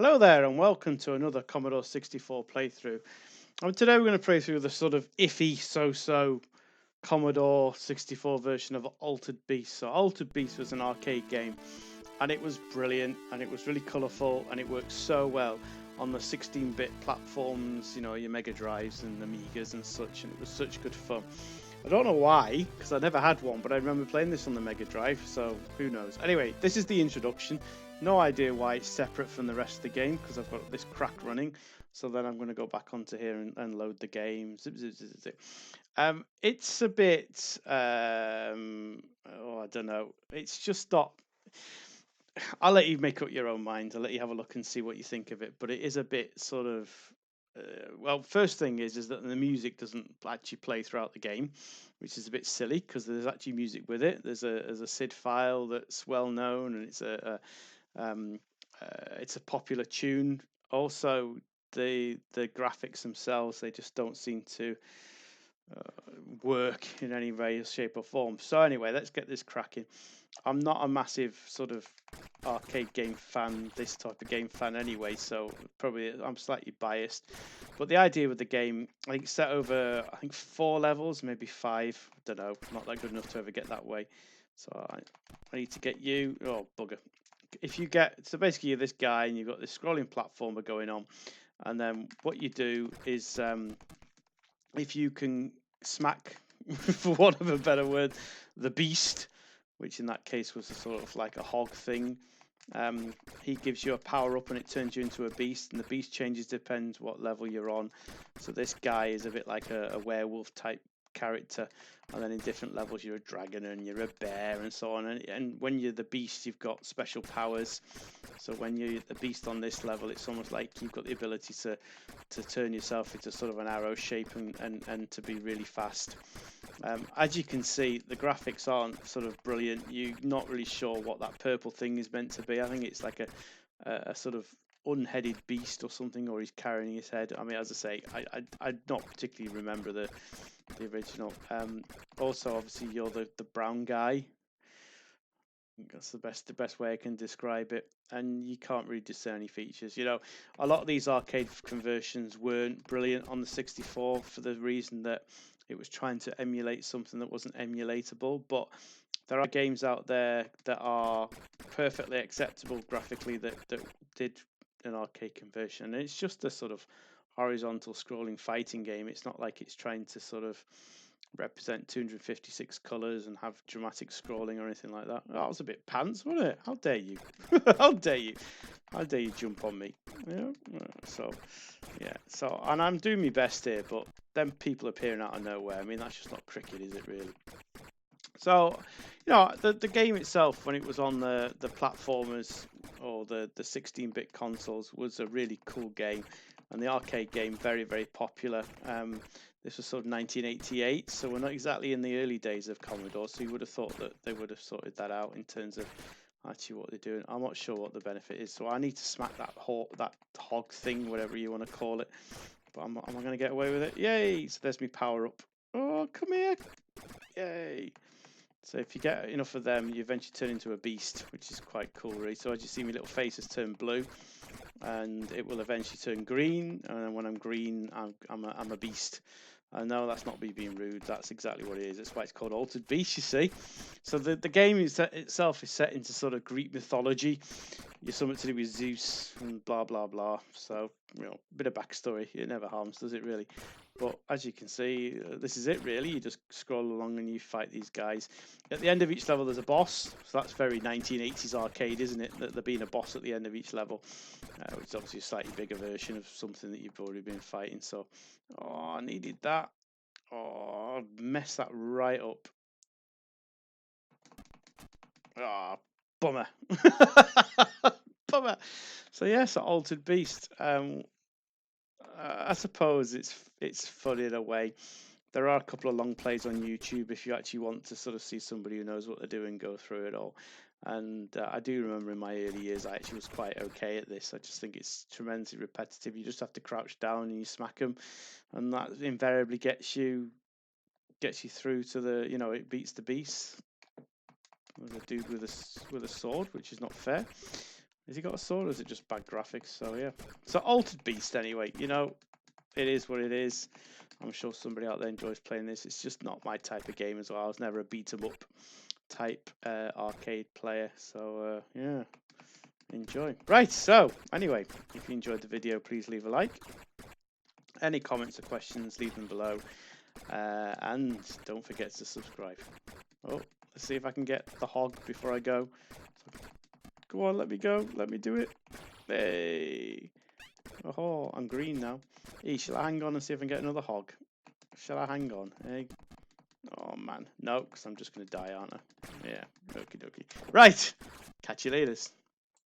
Hello there and welcome to another Commodore 64 playthrough. And today we're going to play through the sort of iffy so-so Commodore 64 version of Altered Beast. So Altered Beast was an arcade game and it was brilliant and it was really colourful and it worked so well on the 16-bit platforms, you know, your Mega Drives and Amigas and such, and it was such good fun. I don't know why, because I never had one, but I remember playing this on the Mega Drive, so who knows. Anyway, this is the introduction. No idea why it's separate from the rest of the game, because I've got this crack running. So then I'm going to go back onto here and load the game. Zip, zip, zip, zip. It's a bit, I don't know. It's just not. I'll let you make up your own mind. I'll let you have a look and see what you think of it. But it is a bit sort of. Well, first thing is that the music doesn't actually play throughout the game, which is a bit silly because there's actually music with it. There's a SID file that's well known, and it's a popular tune. Also, the graphics themselves, they just don't seem to work in any way, shape, or form. So anyway, let's get this cracking. I'm not a massive sort of arcade game fan, this type of game fan anyway, so probably I'm slightly biased. But the idea with the game, I think, set over 4 levels, maybe 5. I don't know, not that good enough to ever get that way. So I need to get you. Oh bugger! If you get, so basically you're this guy and you've got this scrolling platformer going on, and then what you do is if you can smack, for want of a better word, the beast, which in that case was a sort of like a hog thing. He gives you a power up and it turns you into a beast, and the beast changes depends what level you're on. So this guy is a bit like a werewolf type character, and then in different levels you're a dragon and you're a bear and so on. And when you're the beast, you've got special powers. So when you're the beast on this level, it's almost like you've got the ability to turn yourself into sort of an arrow shape and to be really fast. As you can see, the graphics aren't sort of brilliant. You're not really sure what that purple thing is meant to be. I think it's like a sort of unheaded beast or something, or he's carrying his head. I mean, as I say, I not particularly remember the original. Also, obviously, you're the brown guy. That's the best way I can describe it. And you can't really discern any features. You know, a lot of these arcade conversions weren't brilliant on the 64 for the reason that it was trying to emulate something that wasn't emulatable. But there are games out there that are perfectly acceptable graphically that did an arcade conversion. And it's just a sort of horizontal scrolling fighting game. It's not like it's trying to sort of represent 256 colours and have dramatic scrolling or anything like that. That was a bit pants, wasn't it? How dare you? How dare you? How dare you jump on me? Yeah. So, yeah. So, and I'm doing my best here, but then people appearing out of nowhere. I mean, that's just not cricket, is it? Really? So, you know, the game itself, when it was on the platformers or the 16-bit consoles, was a really cool game, and the arcade game very popular. This was sort of 1988, so we're not exactly in the early days of Commodore. So you would have thought that they would have sorted that out in terms of actually what they're doing. I'm not sure what the benefit is, so I need to smack that hog thing, whatever you want to call it. But am I going to get away with it? Yay! So there's me power up. Oh, come here! Yay! So if you get enough of them, you eventually turn into a beast, which is quite cool, really. So as you see, my little face has turned blue, and it will eventually turn green. And then when I'm green, I'm a beast. I know that's not me being rude. That's exactly what it is. That's why it's called Altered Beast, you see. So the game itself is set into sort of Greek mythology. You're something to do with Zeus and blah blah blah. So, you know, a bit of backstory. It never harms, does it really? But as you can see, this is it really. You just scroll along and you fight these guys. At the end of each level, there's a boss. So that's very 1980s arcade, isn't it? That there being a boss at the end of each level, which is obviously a slightly bigger version of something that you've already been fighting. So, oh, I needed that. Oh, messed that right up. Ah, bummer. Bummer. So yes, Altered Beast. I suppose it's fun in a way. There are a couple of long plays on YouTube if you actually want to sort of see somebody who knows what they're doing go through it all. And I do remember in my early years, I actually was quite okay at this. I just think it's tremendously repetitive. You just have to crouch down and you smack them, and that invariably gets you through to the, you know, it beats the beast. There's a dude with a sword, which is not fair. Has he got a sword or is it just bad graphics? So yeah. So Altered Beast anyway, you know, it is what it is. I'm sure somebody out there enjoys playing this. It's just not my type of game as well. I was never a beat 'em up type arcade player. So yeah, enjoy. Right, so anyway, if you enjoyed the video, please leave a like. Any comments or questions, leave them below. And don't forget to subscribe. Oh, let's see if I can get the hog before I go. Go on, let me go. Let me do it. Hey. Oh, I'm green now. Hey, shall I hang on and see if I can get another hog? Shall I hang on? Hey. Oh, man. No, because I'm just going to die, aren't I? Yeah. Okie dokie. Right. Catch you later.